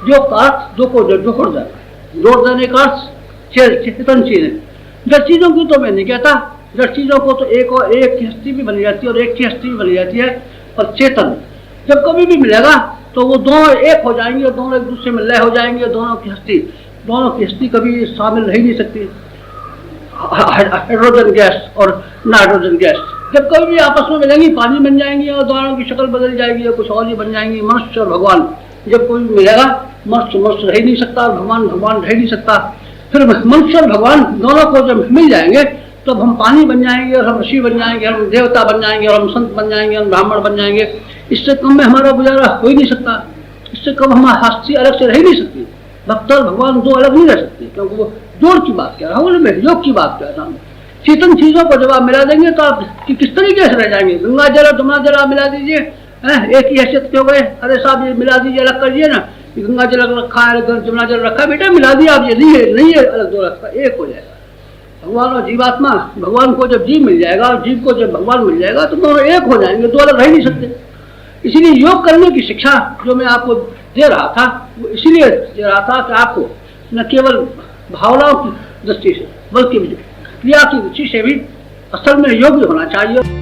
योग का अर्थ दो को जोड़ देना, जोड़ देने का अर्थ चेतन चीज है। जड़ चीजों की तो मैं नहीं कहता, जड़ चीजों को तो एक और एक की हस्ती भी बनी जाती है और एक की हस्ती भी बनी जाती है, पर चेतन जब कभी भी मिलेगा तो वो दोनों एक हो जाएंगे और दोनों एक दूसरे में लय हो जाएंगे। दोनों की हस्ती कभी शामिल रह नहीं सकती, हाइड्रोजन गैस और नाइट्रोजन गैस जब कभी भी आपस में मिलेंगी पानी बन जाएंगी और दोनों की शक्ल बदल जाएगी या कुछ और ही बन जाएंगी। मनुष्य और भगवान जब कोई मिलेगा, मनुष्य रह नहीं सकता, भगवान रह नहीं सकता। फिर मनुष्य और भगवान दोनों को जब मिल जाएंगे तब हम पानी बन जाएंगे और हम ऋषि बन जाएंगे, हम देवता बन जाएंगे और हम संत बन जाएंगे, हम ब्राह्मण बन जाएंगे। इससे कम में हमारा गुजारा हो ही नहीं सकता, इससे कम हमारी हस्ती अलग से रह नहीं सकती। भक्त और भगवान दो अलग नहीं रह सकते, क्योंकि वो जोड़ की बात कह रहा हूँ, योग की बात कर रहा हूँ। चेतन चीजों को जब आप मिला देंगे तो आप किस तरीके से रह जाएंगे। गंगा जल और जमुना जल आप मिला दीजिए, एक ही हैसियत के हो गए। अरे साहब ये मिला दीजिए, अलग करिए ना, गंगा जल रखा है, जमुना जल रखा है, बेटा मिला दिया आप, ये नहीं है अलग दो रखा, एक हो जाएगा। भगवान और जीवात्मा, भगवान को जब जीव मिल जाएगा और जीव को जब भगवान मिल जाएगा तो दोनों एक हो जाएंगे, दो अलग रह नहीं सकते। इसीलिए योग करने की शिक्षा जो मैं आपको दे रहा था वो इसीलिए दे रहा था कि आपको न केवल भावनाओं की दृष्टि से बल्कि क्रिया की दृष्टि से भी असल में योग्य होना चाहिए।